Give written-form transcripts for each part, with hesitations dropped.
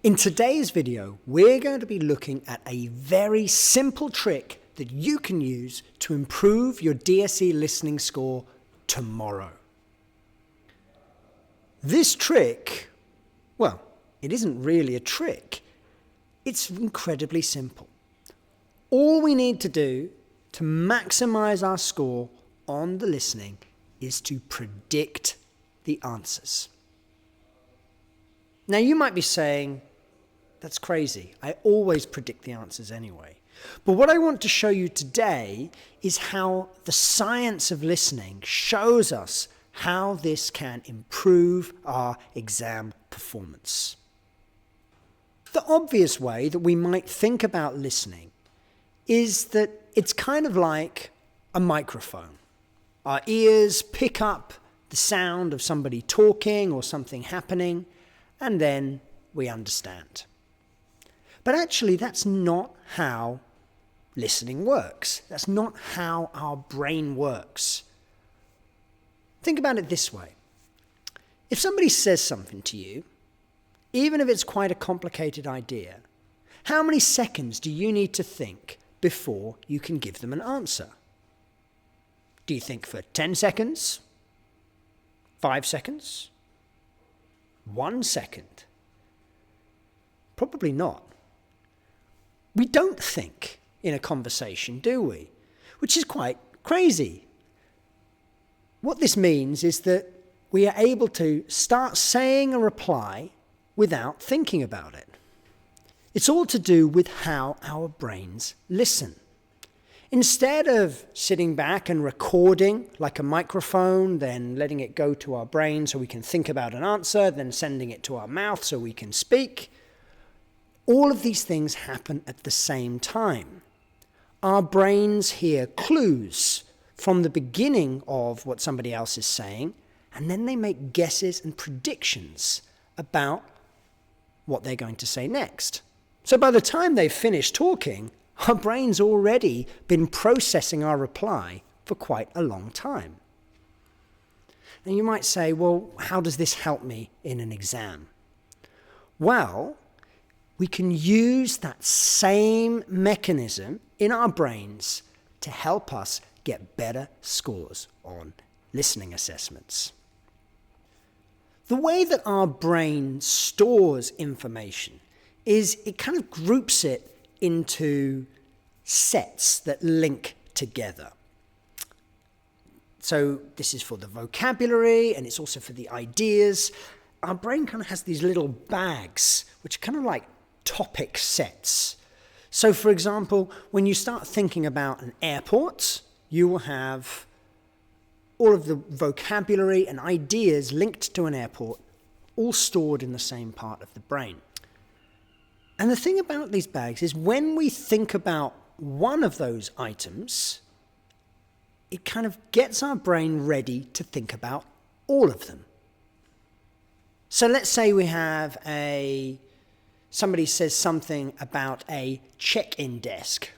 In today's video, we're going to be looking at a very simple trick that you can use to improve your DSE listening score tomorrow. This trick, well, it isn't really a trick. It's incredibly simple. All we need to do to maximize our score on the listening is to predict the answers. Now, you might be saying, that's crazy. I always predict the answers anyway. But what I want to show you today is how the science of listening shows us how this can improve our exam performance. The obvious way that we might think about listening is that it's kind of like a microphone. Our ears pick up the sound of somebody talking or something happening, and then we understand. But actually, that's not how listening works. That's not how our brain works. Think about it this way. If somebody says something to you, even if it's quite a complicated idea, how many seconds do you need to think before you can give them an answer? Do you think for 10 seconds? 5 seconds? 1 second? Probably not. We don't think in a conversation, do we? Which is quite crazy. What this means is that we are able to start saying a reply without thinking about it. It's all to do with how our brains listen. Instead of sitting back and recording like a microphone, then letting it go to our brain so we can think about an answer, then sending it to our mouth so we can speak, all of these things happen at the same time. Our brains hear clues from the beginning of what somebody else is saying, and then they make guesses and predictions about what they're going to say next. So by the time they've finished talking, our brain's already been processing our reply for quite a long time. And you might say, well, how does this help me in an exam? Well, we can use that same mechanism in our brains to help us get better scores on listening assessments. The way that our brain stores information is it kind of groups it into sets that link together. So this is for the vocabulary and it's also for the ideas. Our brain kind of has these little bags, which are kind of like topic sets. So for example, when you start thinking about an airport, you will have all of the vocabulary and ideas linked to an airport, all stored in the same part of the brain. And the thing about these bags is when we think about one of those items, it kind of gets our brain ready to think about all of them. So let's say we have somebody says something about a check-in desk.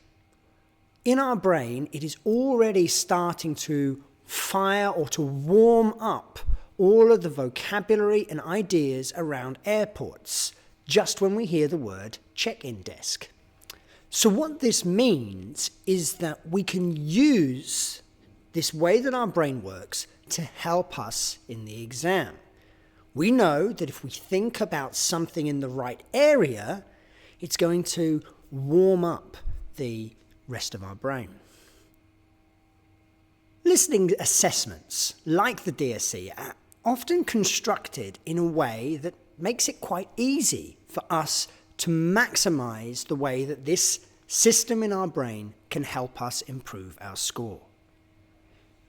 In our brain, it is already starting to fire or to warm up all of the vocabulary and ideas around airports just when we hear the word check-in desk. So what this means is that we can use this way that our brain works to help us in the exam. We know that if we think about something in the right area, it's going to warm up the rest of our brain. Listening assessments, like the DSE, are often constructed in a way that makes it quite easy for us to maximize the way that this system in our brain can help us improve our score.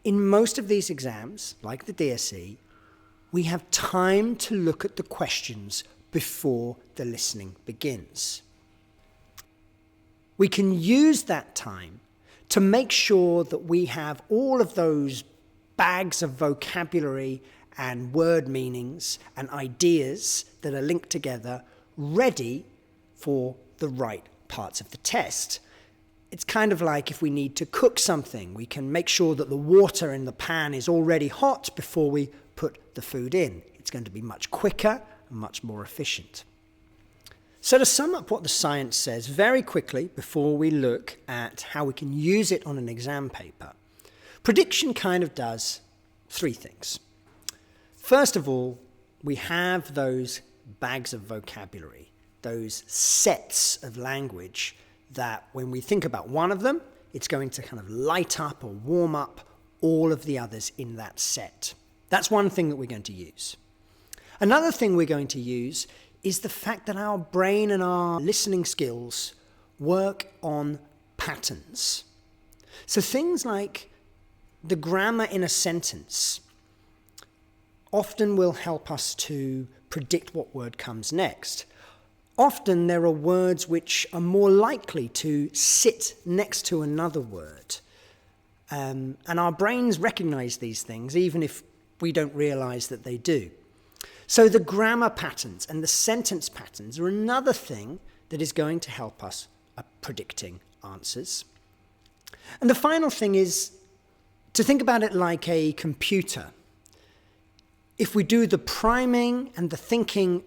In most of these exams, like the DSE, we have time to look at the questions before the listening begins. We can use that time to make sure that we have all of those bags of vocabulary and word meanings and ideas that are linked together ready for the right parts of the test. It's kind of like if we need to cook something, we can make sure that the water in the pan is already hot before we put the food in. It's going to be much quicker and much more efficient. So to sum up what the science says very quickly before we look at how we can use it on an exam paper, prediction kind of does three things. First of all, we have those bags of vocabulary, those sets of language that when we think about one of them, it's going to kind of light up or warm up all of the others in that set. That's one thing that we're going to use. Another thing we're going to use is the fact that our brain and our listening skills work on patterns. So things like the grammar in a sentence often will help us to predict what word comes next. Often there are words which are more likely to sit next to another word. And our brains recognize these things even if we don't realize that they do. So the grammar patterns and the sentence patterns are another thing that is going to help us at predicting answers. And the final thing is to think about it like a computer. If we do the priming and the thinking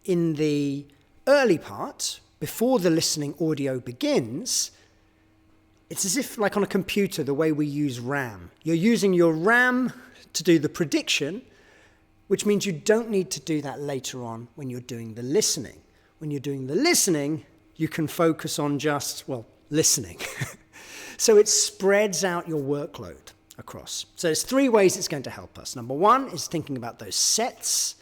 in the early part, before the listening audio begins, it's as if, like on a computer, the way we use RAM. You're using your RAM to do the prediction, which means you don't need to do that later on when you're doing the listening. When you're doing the listening, you can focus on just, listening. So it spreads out your workload across. So there's three ways it's going to help us. Number one is thinking about those sets.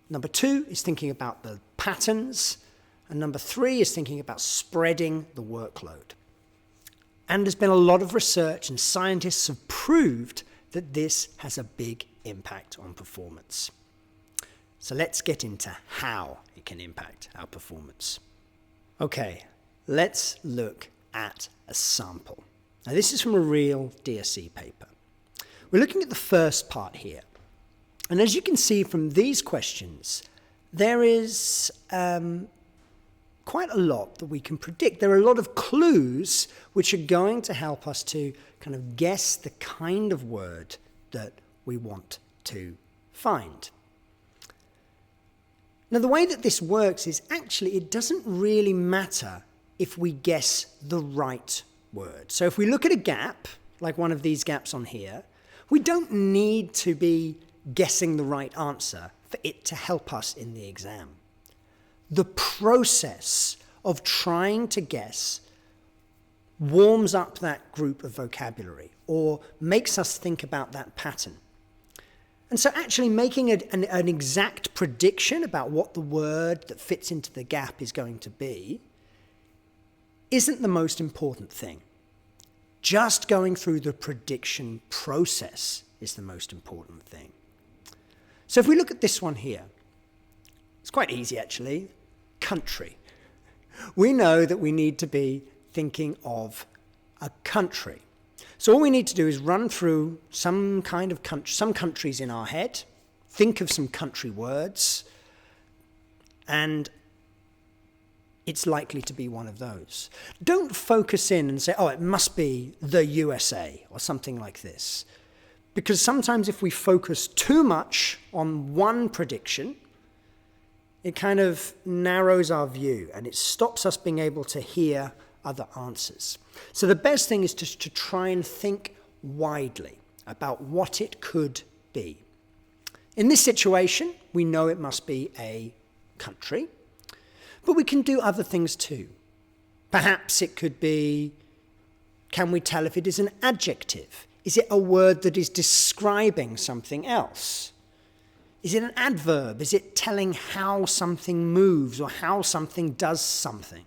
Number two is thinking about the patterns. And number three is thinking about spreading the workload. And there's been a lot of research, and scientists have proved that this has a big impact on performance. So let's get into how it can impact our performance. Okay, let's look at a sample. Now this is from a real DSE paper. We're looking at the first part here. And as you can see from these questions, there is quite a lot that we can predict. There are a lot of clues which are going to help us to kind of guess the kind of word that we want to find. Now, the way that this works is actually it doesn't really matter if we guess the right word. So if we look at a gap, like one of these gaps on here, we don't need to be guessing the right answer for it to help us in the exam. The process of trying to guess warms up that group of vocabulary or makes us think about that pattern. And so actually making an exact prediction about what the word that fits into the gap is going to be isn't the most important thing. Just going through the prediction process is the most important thing. So if we look at this one here, it's quite easy actually. Country. We know that we need to be thinking of a country. So all we need to do is run through some kind of some countries in our head, think of some country words, and it's likely to be one of those. Don't focus in and say, oh, it must be the USA or something like this. Because sometimes if we focus too much on one prediction, it kind of narrows our view and it stops us being able to hear other answers. So the best thing is just to try and think widely about what it could be. In this situation, we know it must be a country, but we can do other things too. Perhaps it could be, can we tell if it is an adjective? Is it a word that is describing something else? Is it an adverb? Is it telling how something moves or how something does something?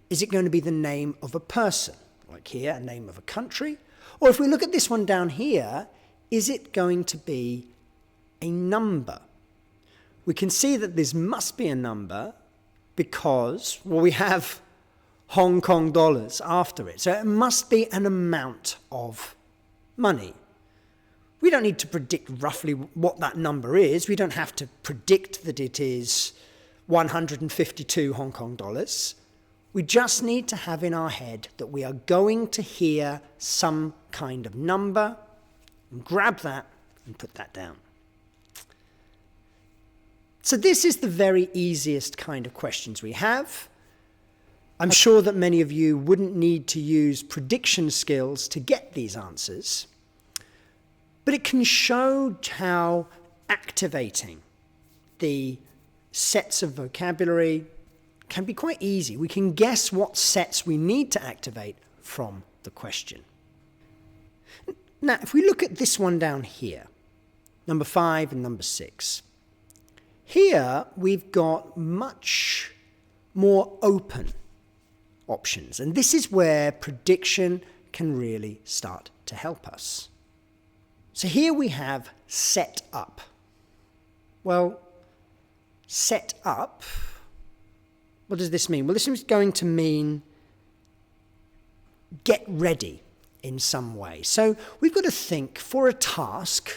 Is it going to be the name of a person? Like here, a name of a country? Or if we look at this one down here, is it going to be a number? We can see that this must be a number because, we have Hong Kong dollars after it. So it must be an amount of money. We don't need to predict roughly what that number is. We don't have to predict that it is 152 Hong Kong dollars. We just need to have in our head that we are going to hear some kind of number and grab that and put that down. So this is the very easiest kind of questions we have. I'm sure that many of you wouldn't need to use prediction skills to get these answers, but it can show how activating the sets of vocabulary can be quite easy. We can guess what sets we need to activate from the question. Now, if we look at this one down here, number 5 and number 6, here we've got much more open options, and this is where prediction can really start to help us. So here we have set up. Well, set up, what does this mean? Well, this is going to mean get ready in some way. So we've got to think, for a task,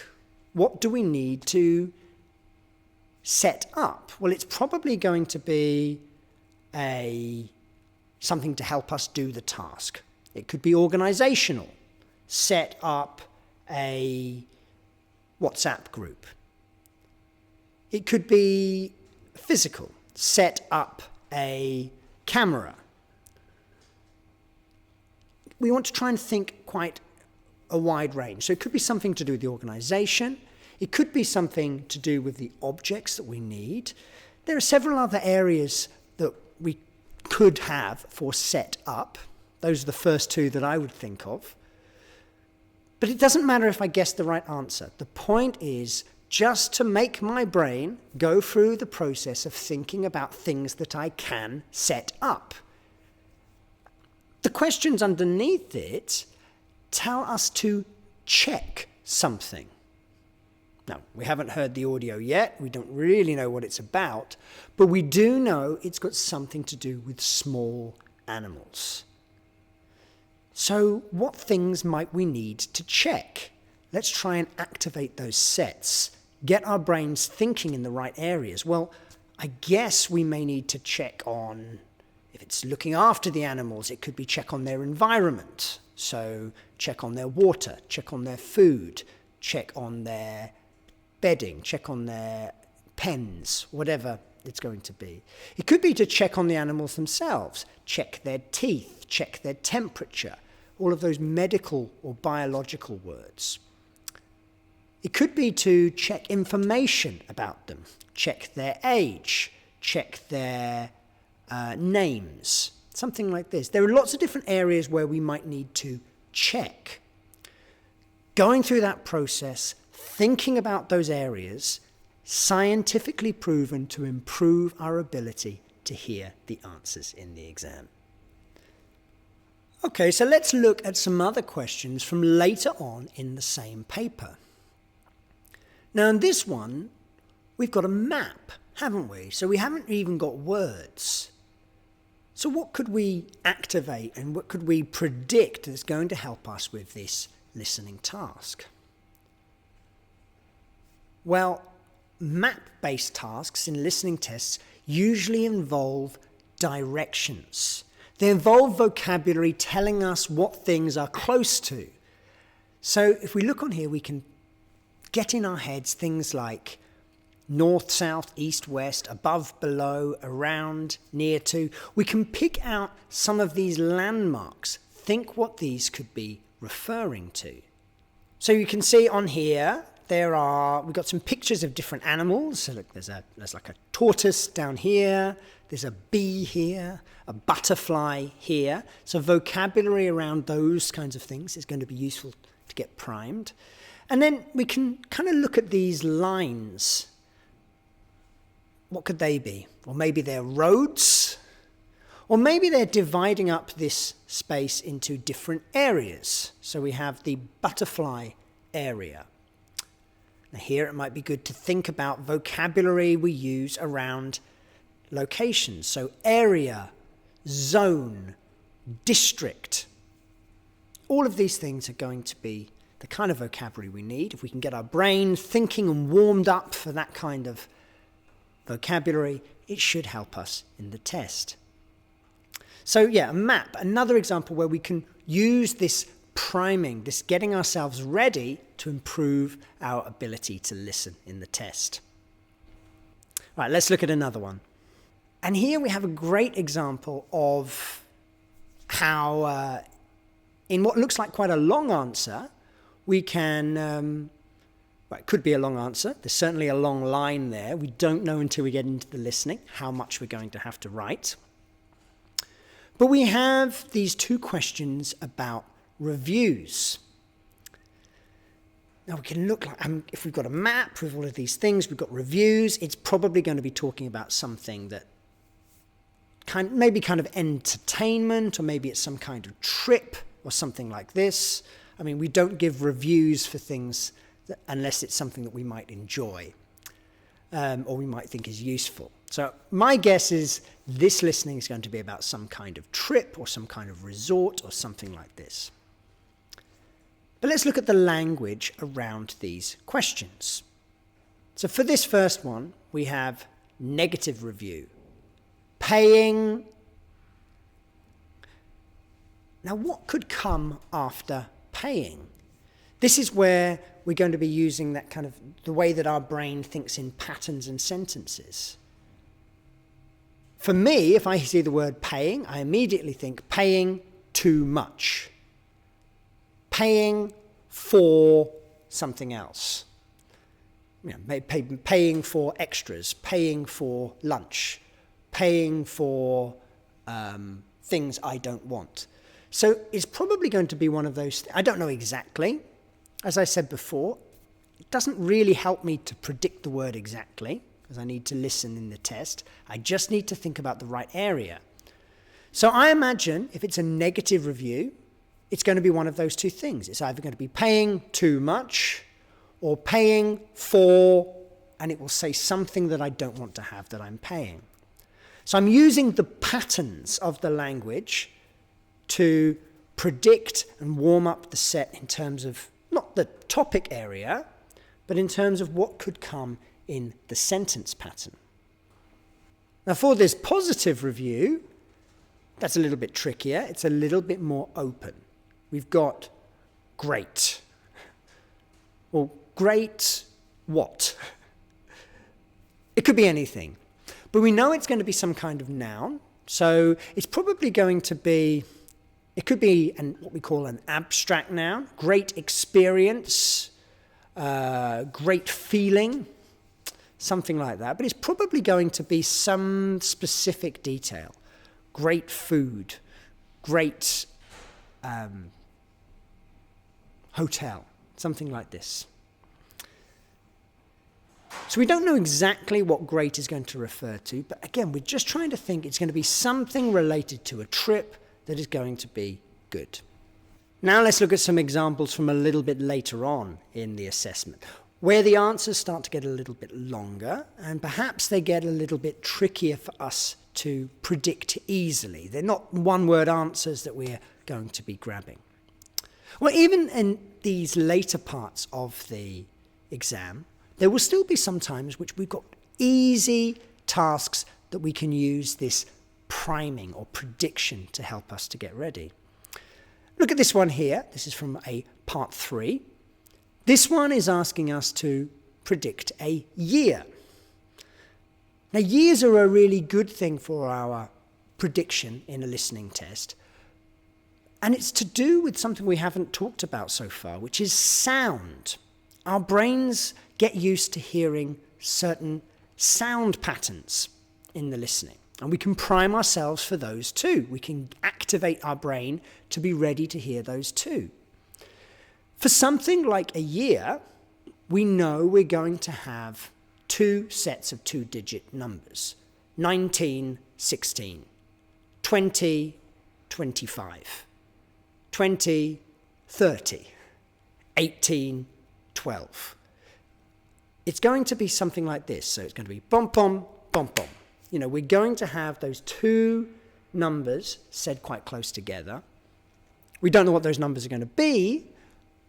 what do we need to set up? Well, it's probably going to be something to help us do the task. It could be organizational. Set up a WhatsApp group. It could be physical. Set up a camera. We want to try and think quite a wide range. So it could be something to do with the organization. It could be something to do with the objects that we need. There are several other areas that we could have for set up. Those are the first two that I would think of. But it doesn't matter if I guess the right answer. The point is just to make my brain go through the process of thinking about things that I can set up. The questions underneath it tell us to check something. Now, we haven't heard the audio yet. We don't really know what it's about, but we do know it's got something to do with small animals. So what things might we need to check? Let's try and activate those sets, get our brains thinking in the right areas. Well, I guess we may need to check on, if it's looking after the animals, it could be check on their environment. So check on their water, check on their food, check on their bedding, check on their pens, whatever it's going to be. It could be to check on the animals themselves, check their teeth, check their temperature, all of those medical or biological words. It could be to check information about them, check their age, check their names, something like this. There are lots of different areas where we might need to check. Going through that process, thinking about those areas, scientifically proven to improve our ability to hear the answers in the exam. Okay, so let's look at some other questions from later on in the same paper. Now in this one, we've got a map, haven't we? So we haven't even got words. So what could we activate and what could we predict that's going to help us with this listening task? Well, map-based tasks in listening tests usually involve directions. They involve vocabulary telling us what things are close to. So if we look on here, we can get in our heads things like north, south, east, west, above, below, around, near to. We can pick out some of these landmarks, think what these could be referring to. So you can see on here, we've got some pictures of different animals. So look, there's like a tortoise down here. There's a bee here, a butterfly here. So vocabulary around those kinds of things is going to be useful to get primed. And then we can kind of look at these lines. What could they be? Or maybe they're roads. Or maybe they're dividing up this space into different areas. So we have the butterfly area. Now here it might be good to think about vocabulary we use around locations. So area, zone, district. All of these things are going to be the kind of vocabulary we need. If we can get our brain thinking and warmed up for that kind of vocabulary, it should help us in the test. So yeah, a map, another example where we can use this priming, this getting ourselves ready to improve our ability to listen in the test. Right, let's look at another one. And here we have a great example of how, in what looks like quite a long answer, we can, well, it could be a long answer. There's certainly a long line there. We don't know until we get into the listening how much we're going to have to write. But we have these two questions about reviews. Now we can look like, if we've got a map with all of these things, we've got reviews, it's probably going to be talking about something that maybe kind of entertainment, or maybe it's some kind of trip or something like this. I mean, we don't give reviews for things unless it's something that we might enjoy or we might think is useful. So my guess is this listening is going to be about some kind of trip or some kind of resort or something like this. But let's look at the language around these questions. So for this first one, we have negative review, paying. Now what could come after paying? This is where we're going to be using that kind of the way that our brain thinks in patterns and sentences. For me, if I see the word paying, I immediately think paying too much. Paying for something else. You know, paying for extras, paying for lunch, paying for things I don't want. So it's probably going to be one of those, I don't know exactly. As I said before, it doesn't really help me to predict the word exactly, because I need to listen in the test. I just need to think about the right area. So I imagine if it's a negative review, it's going to be one of those two things. It's either going to be paying too much or paying for, and it will say something that I don't want to have that I'm paying. So I'm using the patterns of the language to predict and warm up the set in terms of not the topic area, but in terms of what could come in the sentence pattern. Now for this positive review, that's a little bit trickier. It's a little bit more open. We've got great. Well, great what? It could be anything. But we know it's going to be some kind of noun. So it's probably going to be, it could be what we call an abstract noun. Great experience, great feeling, something like that. But it's probably going to be some specific detail. Great food, great hotel, something like this. So we don't know exactly what great is going to refer to, but again, we're just trying to think it's going to be something related to a trip that is going to be good. Now let's look at some examples from a little bit later on in the assessment, where the answers start to get a little bit longer, and perhaps they get a little bit trickier for us to predict easily. They're not one-word answers that we're going to be grabbing. Well, even in these later parts of the exam, there will still be some times which we've got easy tasks that we can use this priming or prediction to help us to get ready. Look at this one here. This is from a part 3. This one is asking us to predict a year. Now, years are a really good thing for our prediction in a listening test. And it's to do with something we haven't talked about so far, which is sound. Our brains get used to hearing certain sound patterns in the listening. And we can prime ourselves for those too. We can activate our brain to be ready to hear those too. For something like a year, we know we're going to have 2 sets of 2-digit numbers. 19, 16. 20, 25. 20, 30. 18, 12. It's going to be something like this. So it's going to be bom, bom, bom, bom. You know, we're going to have those 2 numbers said quite close together. We don't know what those numbers are going to be,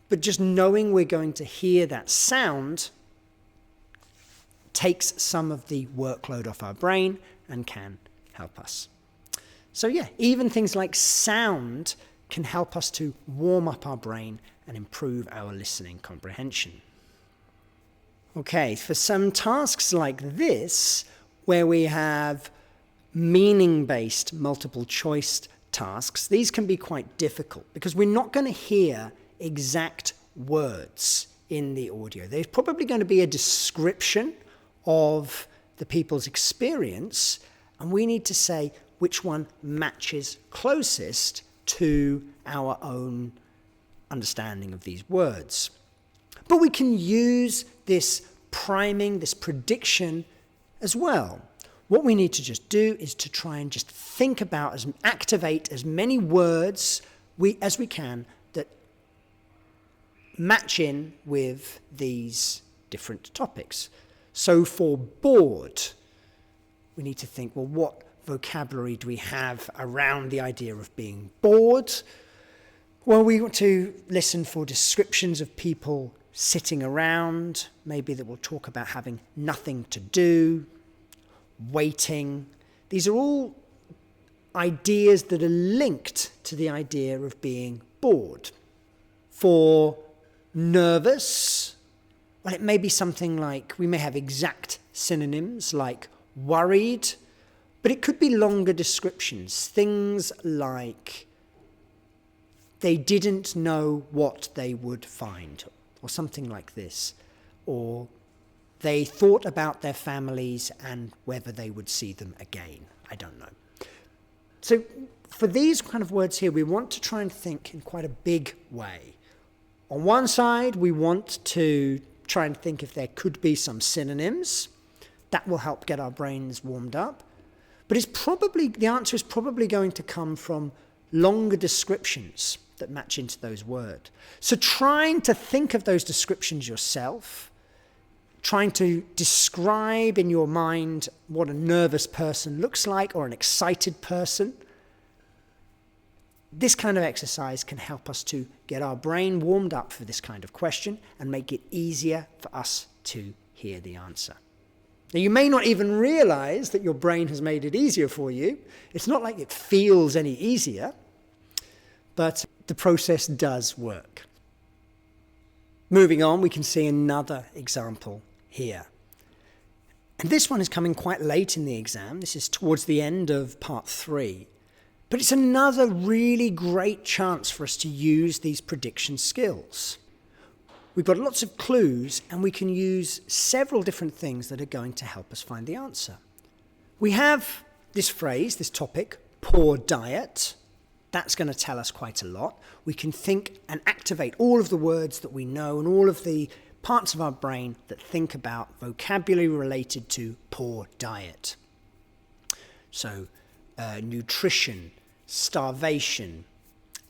but just knowing we're going to hear that sound takes some of the workload off our brain and can help us. So yeah, even things like sound can help us to warm up our brain and improve our listening comprehension. Okay, for some tasks like this, where we have meaning-based multiple choice tasks, these can be quite difficult because we're not going to hear exact words in the audio. There's probably going to be a description of the people's experience, and we need to say which one matches closest to our own understanding of these words. But we can use this priming, this prediction as well. What we need to just do is to try and just think about, activate as many words as we can that match in with these different topics. So for bored, we need to think, well, what vocabulary do we have around the idea of being bored? Well, we want to listen for descriptions of people sitting around, maybe that will talk about having nothing to do, waiting. These are all ideas that are linked to the idea of being bored. For nervous, well, it may be something like, we may have exact synonyms like worried, but it could be longer descriptions, things like they didn't know what they would find, or something like this, or they thought about their families and whether they would see them again. I don't know. So for these kind of words here, we want to try and think in quite a big way. On one side, we want to try and think if there could be some synonyms. That will help get our brains warmed up. But the answer is probably going to come from longer descriptions that match into those words. So trying to think of those descriptions yourself, trying to describe in your mind what a nervous person looks like or an excited person, this kind of exercise can help us to get our brain warmed up for this kind of question and make it easier for us to hear the answer. Now, you may not even realize that your brain has made it easier for you. It's not like it feels any easier, but the process does work. Moving on, we can see another example here. And this one is coming quite late in the exam. This is towards the end of part 3. But it's another really great chance for us to use these prediction skills. We've got lots of clues, and we can use several different things that are going to help us find the answer. We have this phrase, this topic, poor diet. That's going to tell us quite a lot. We can think and activate all of the words that we know and all of the parts of our brain that think about vocabulary related to poor diet. So, nutrition, starvation,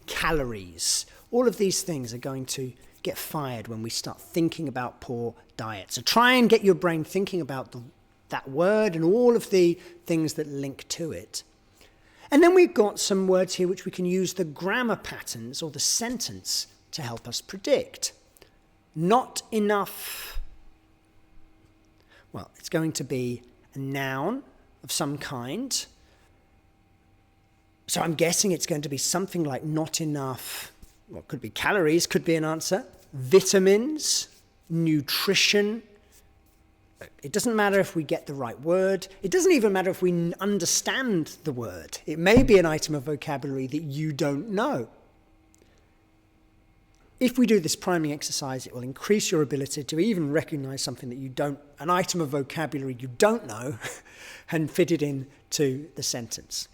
calories, all of these things are going to get fired when we start thinking about poor diet. So try and get your brain thinking about that word and all of the things that link to it. And then we've got some words here which we can use the grammar patterns or the sentence to help us predict. Not enough. Well, it's going to be a noun of some kind. So I'm guessing it's going to be something like not enough. Well, it could be calories, could be an answer. Vitamins, nutrition. It doesn't matter if we get the right word. It doesn't even matter if we understand the word. It may be an item of vocabulary that you don't know. If we do this priming exercise, it will increase your ability to even recognize something that an item of vocabulary you don't know, and fit it into the sentence.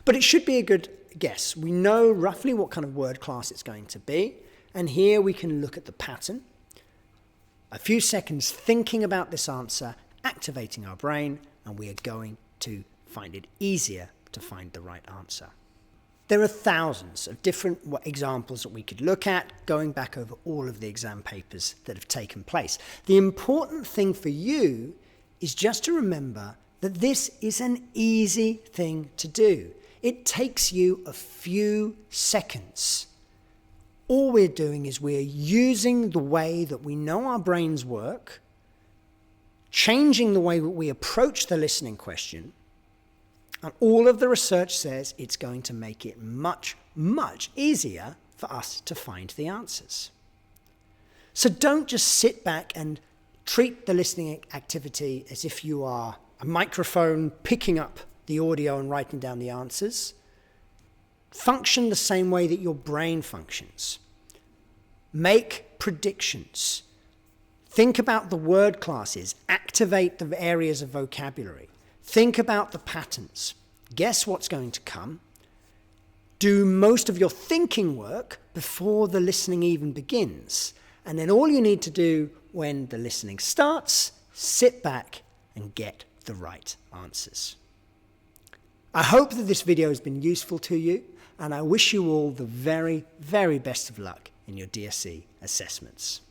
But it should be a good guess. We know roughly what kind of word class it's going to be, and here we can look at the pattern. A few seconds thinking about this answer, activating our brain, and we are going to find it easier to find the right answer. There are thousands of different examples that we could look at, going back over all of the exam papers that have taken place. The important thing for you is just to remember that this is an easy thing to do. It takes you a few seconds. All we're doing is we're using the way that we know our brains work, changing the way that we approach the listening question, and all of the research says it's going to make it much, much easier for us to find the answers. So don't just sit back and treat the listening activity as if you are a microphone picking up the audio and writing down the answers. Function the same way that your brain functions. Make predictions. Think about the word classes. Activate the areas of vocabulary. Think about the patterns. Guess what's going to come. Do most of your thinking work before the listening even begins. And then all you need to do when the listening starts, sit back and get the right answers. I hope that this video has been useful to you, and I wish you all the very, very best of luck in your DSE assessments.